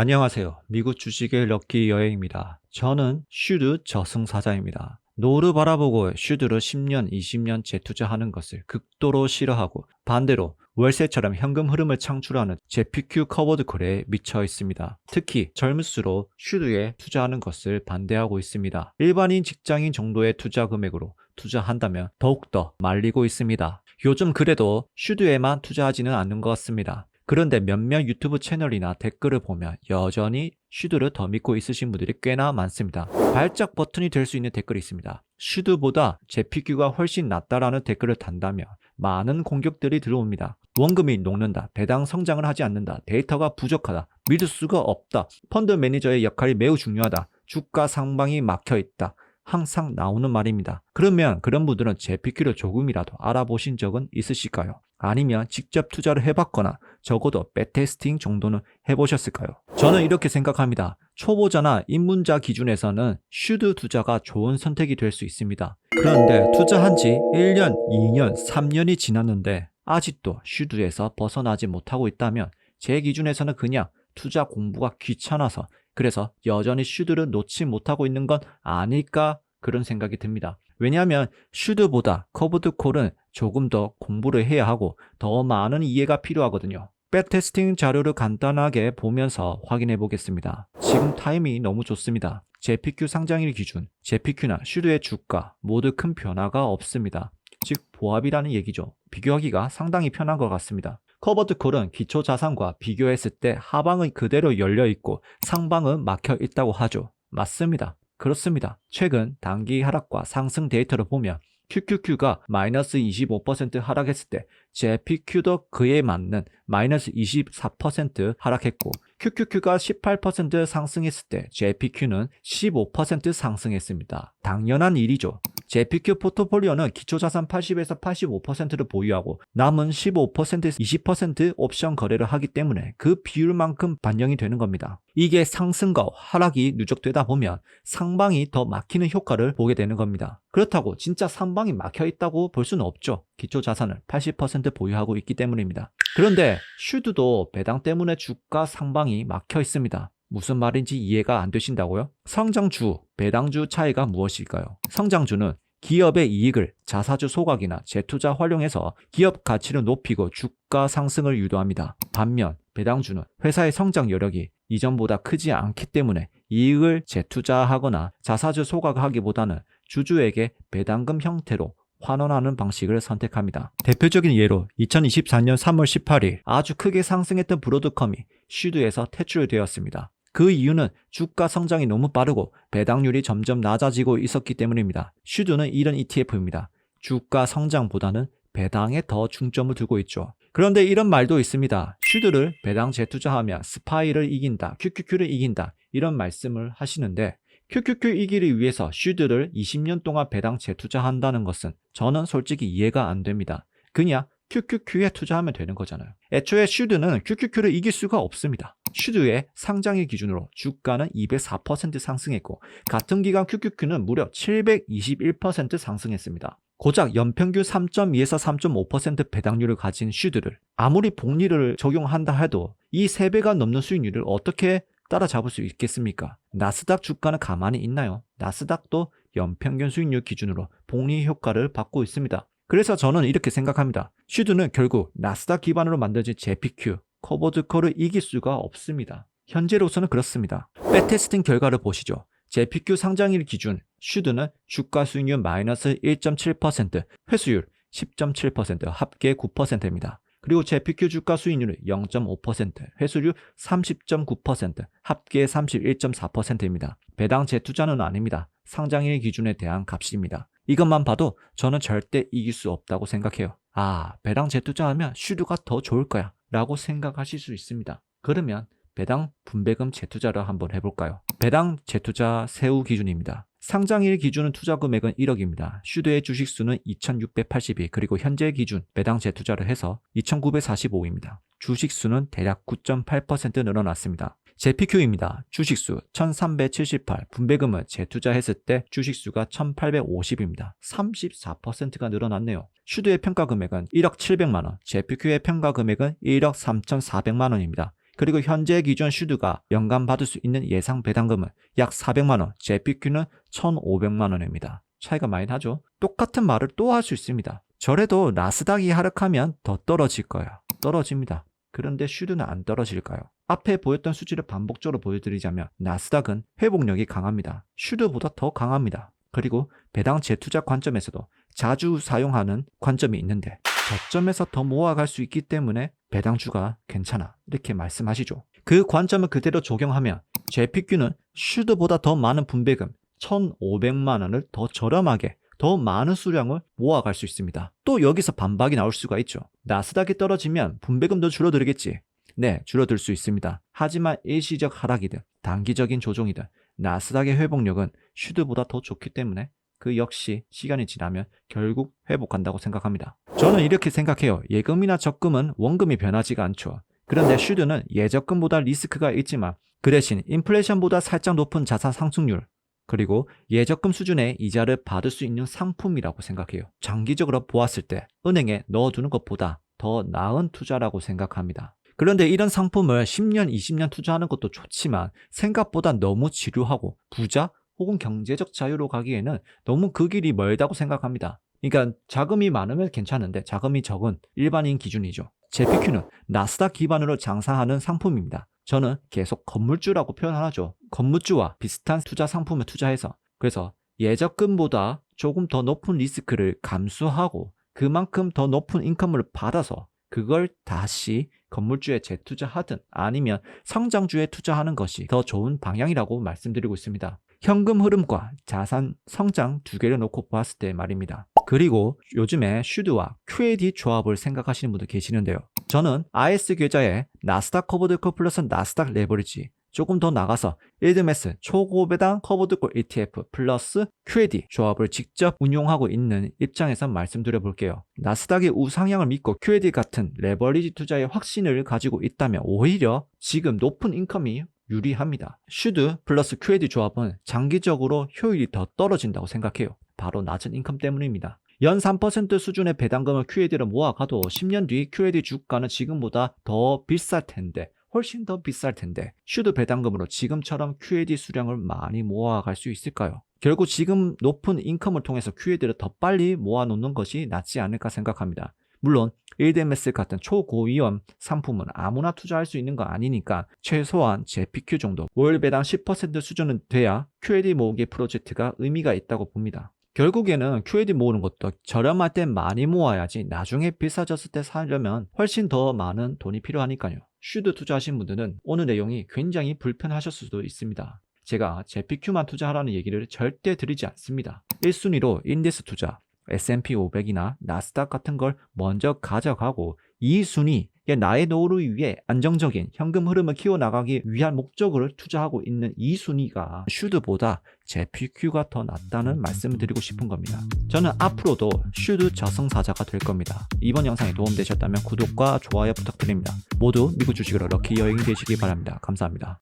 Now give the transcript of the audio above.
안녕하세요. 미국 주식의 럭키 여행입니다. 저는 슈드 저승사자입니다. 노를 바라보고 슈드를 10년, 20년 재투자하는 것을 극도로 싫어하고 반대로 월세처럼 현금 흐름을 창출하는 JPQ 커버드 콜에 미쳐 있습니다. 특히 젊을수록 슈드에 투자하는 것을 반대하고 있습니다. 일반인 직장인 정도의 투자 금액으로 투자한다면 더욱더 말리고 있습니다. 요즘 그래도 슈드에만 투자하지는 않는 것 같습니다. 그런데 몇몇 유튜브 채널이나 댓글을 보면 여전히 슈드를 더 믿고 있으신 분들이 꽤나 많습니다. 발작 버튼이 될 수 있는 댓글이 있습니다. 슈드보다 JPQ가 훨씬 낫다라는 댓글을 단다면 많은 공격들이 들어옵니다. 원금이 녹는다, 배당 성장을 하지 않는다, 데이터가 부족하다, 믿을 수가 없다, 펀드 매니저의 역할이 매우 중요하다, 주가 상방이 막혀 있다. 항상 나오는 말입니다. 그러면 그런 분들은 JPQ를 조금이라도 알아보신 적은 있으실까요? 아니면 직접 투자를 해봤거나 적어도 백테스팅 정도는 해보셨을까요? 저는 이렇게 생각합니다. 초보자나 입문자 기준에서는 슈드 투자가 좋은 선택이 될 수 있습니다. 그런데 투자한 지 1년, 2년, 3년이 지났는데 아직도 슈드에서 벗어나지 못하고 있다면 제 기준에서는 그냥 투자 공부가 귀찮아서 그래서 여전히 슈드를 놓지 못하고 있는 건 아닐까 그런 생각이 듭니다. 왜냐하면 슈드보다 커브드 콜은 조금 더 공부를 해야 하고 더 많은 이해가 필요하거든요. 백테스팅 자료를 간단하게 보면서 확인해 보겠습니다. 지금 타이밍이 너무 좋습니다. JPQ 상장일 기준, JPQ나 슈드의 주가 모두 큰 변화가 없습니다. 즉 보합이라는 얘기죠. 비교하기가 상당히 편한 것 같습니다. 커버드 콜은 기초 자산과 비교했을 때 하방은 그대로 열려 있고 상방은 막혀 있다고 하죠. 맞습니다. 그렇습니다. 최근 단기 하락과 상승 데이터를 보면 QQQ가 마이너스 25% 하락했을 때 JPQ도 그에 맞는 마이너스 24% 하락했고 QQQ가 18% 상승했을 때 JPQ는 15% 상승했습니다. 당연한 일이죠. JPQ 포트폴리오는 기초자산 80에서 85%를 보유하고 남은 15%, 20% 옵션 거래를 하기 때문에 그 비율만큼 반영이 되는 겁니다. 이게 상승과 하락이 누적되다 보면 상방이 더 막히는 효과를 보게 되는 겁니다. 그렇다고 진짜 상방이 막혀 있다고 볼 수는 없죠. 기초자산을 80% 보유하고 있기 때문입니다. 그런데 슈드도 배당 때문에 주가 상방이 막혀 있습니다. 무슨 말인지 이해가 안 되신다고요? 성장주, 배당주 차이가 무엇일까요? 성장주는 기업의 이익을 자사주 소각이나 재투자 활용해서 기업 가치를 높이고 주가 상승을 유도합니다. 반면 배당주는 회사의 성장 여력이 이전보다 크지 않기 때문에 이익을 재투자하거나 자사주 소각하기보다는 주주에게 배당금 형태로 환원하는 방식을 선택합니다. 대표적인 예로 2024년 3월 18일 아주 크게 상승했던 브로드컴이 슈드에서 퇴출되었습니다. 그 이유는 주가 성장이 너무 빠르고 배당률이 점점 낮아지고 있었기 때문입니다. 슈드는 이런 ETF입니다. 주가 성장보다는 배당에 더 중점을 두고 있죠. 그런데 이런 말도 있습니다. 슈드를 배당 재투자하면 스파이를 이긴다, QQQ를 이긴다 이런 말씀을 하시는데 QQQ 이기를 위해서 슈드를 20년 동안 배당 재투자한다는 것은 저는 솔직히 이해가 안 됩니다. 그냥 QQQ에 투자하면 되는 거잖아요. 애초에 슈드는 QQQ를 이길 수가 없습니다. 슈드의 상장일 기준으로 주가는 204% 상승했고 같은 기간 QQQ는 무려 721% 상승했습니다. 고작 연평균 3.2에서 3.5% 배당률을 가진 슈드를 아무리 복리를 적용한다 해도 이 3배가 넘는 수익률을 어떻게 따라잡을 수 있겠습니까? 나스닥 주가는 가만히 있나요? 나스닥도 연평균 수익률 기준으로 복리 효과를 받고 있습니다. 그래서 저는 이렇게 생각합니다. 슈드는 결국 나스닥 기반으로 만들어진 JPQ, 커버드 콜을 이길 수가 없습니다. 현재로서는 그렇습니다. 백테스팅 결과를 보시죠. JPQ 상장일 기준 슈드는 주가 수익률 마이너스 1.7%, 회수율 10.7%, 합계 9%입니다. 그리고 JPQ 주가 수익률은 0.5%, 회수율 30.9%, 합계 31.4%입니다. 배당 재투자는 아닙니다. 상장일 기준에 대한 값입니다. 이것만 봐도 저는 절대 이길 수 없다고 생각해요. 배당 재투자하면 슈드가 더 좋을 거야 라고 생각하실 수 있습니다. 그러면 배당 분배금 재투자를 한번 해볼까요? 배당 재투자 세후 기준입니다. 상장일 기준은 투자 금액은 1억입니다. 슈드의 주식수는 2682, 그리고 현재 기준 배당 재투자를 해서 2945입니다. 주식수는 대략 9.8% 늘어났습니다. JPQ입니다. 주식수 1378, 분배금은 재투자했을 때 주식수가 1850입니다. 34%가 늘어났네요. 슈드의 평가 금액은 1억 700만원, JPQ의 평가 금액은 1억 3400만원입니다. 그리고 현재 기준 슈드가 연간 받을 수 있는 예상 배당금은 약 400만원, JPQ는 1,500만원입니다. 차이가 많이 나죠? 똑같은 말을 또 할 수 있습니다. 저래도 나스닥이 하락하면 더 떨어질 거예요. 떨어집니다. 그런데 슈드는 안 떨어질까요? 앞에 보였던 수치를 반복적으로 보여드리자면 나스닥은 회복력이 강합니다. 슈드보다 더 강합니다. 그리고 배당 재투자 관점에서도 자주 사용하는 관점이 있는데 저점에서 더 모아갈 수 있기 때문에 배당주가 괜찮아 이렇게 말씀하시죠. 그 관점을 그대로 적용하면 JPQ는 슈드보다 더 많은 분배금 1,500만 원을 더 저렴하게 더 많은 수량을 모아갈 수 있습니다. 또 여기서 반박이 나올 수가 있죠. 나스닥이 떨어지면 분배금도 줄어들겠지. 네, 줄어들 수 있습니다. 하지만 일시적 하락이든 단기적인 조정이든 나스닥의 회복력은 슈드보다 더 좋기 때문에 그 역시 시간이 지나면 결국 회복한다고 생각합니다. 저는 이렇게 생각해요. 예금이나 적금은 원금이 변하지가 않죠. 그런데 슈드는 예적금보다 리스크가 있지만 그 대신 인플레이션보다 살짝 높은 자산 상승률 그리고 예적금 수준의 이자를 받을 수 있는 상품이라고 생각해요. 장기적으로 보았을 때 은행에 넣어두는 것보다 더 나은 투자라고 생각합니다. 그런데 이런 상품을 10년, 20년 투자하는 것도 좋지만 생각보다 너무 지루하고 부자 혹은 경제적 자유로 가기에는 너무 그 길이 멀다고 생각합니다. 그러니까 자금이 많으면 괜찮은데 자금이 적은 일반인 기준이죠. JPQ는 나스닥 기반으로 장사하는 상품입니다. 저는 계속 건물주라고 표현하죠. 건물주와 비슷한 투자 상품을 투자해서 그래서 예적금보다 조금 더 높은 리스크를 감수하고 그만큼 더 높은 인컴을 받아서 그걸 다시 건물주에 재투자하든 아니면 성장주에 투자하는 것이 더 좋은 방향이라고 말씀드리고 있습니다. 현금 흐름과 자산 성장 두 개를 놓고 보았을 때 말입니다. 그리고 요즘에 슈드와 QAD 조합을 생각하시는 분도 계시는데요. 저는 IS 계좌에 나스닥 커버드콜 플러스 나스닥 레버리지 조금 더 나가서 일드메스 초고배당 커버드콜 ETF 플러스 QAD 조합을 직접 운용하고 있는 입장에서 말씀드려 볼게요. 나스닥의 우상향을 믿고 QAD 같은 레버리지 투자의 확신을 가지고 있다면 오히려 지금 높은 인컴이 유리합니다. 슈드 플러스 QAD 조합은 장기적으로 효율이 더 떨어진다고 생각해요. 바로 낮은 인컴 때문입니다. 연 3% 수준의 배당금을 QAD로 모아가도 10년 뒤 QAD 주가는 지금보다 더 비쌀 텐데 훨씬 더 비쌀 텐데 슈드 배당금으로 지금처럼 QAD 수량을 많이 모아갈 수 있을까요? 결국 지금 높은 인컴을 통해서 QAD를 더 빨리 모아놓는 것이 낫지 않을까 생각합니다. 물론 일드메스 같은 초고위험 상품은 아무나 투자할 수 있는 거 아니니까 최소한 JPQ 정도 월 배당 10% 수준은 돼야 QAD 모으기 프로젝트가 의미가 있다고 봅니다. 결국에는 QAD 모으는 것도 저렴할 때 많이 모아야지 나중에 비싸졌을 때 사려면 훨씬 더 많은 돈이 필요하니까요. 슈드 투자하신 분들은 오늘 내용이 굉장히 불편하셨을 수도 있습니다. 제가 JPQ만 투자하라는 얘기를 절대 드리지 않습니다. 1순위로 인덱스 투자, S&P 500이나 나스닥 같은 걸 먼저 가져가고 2순위 나의 노후를 위해 안정적인 현금 흐름을 키워나가기 위한 목적을 투자하고 있는 2순위가 슈드보다 JPQ가 더 낫다는 말씀을 드리고 싶은 겁니다. 저는 앞으로도 슈드 저승사자가 될 겁니다. 이번 영상이 도움되셨다면 구독과 좋아요 부탁드립니다. 모두 미국 주식으로 럭키 여행이 되시기 바랍니다. 감사합니다.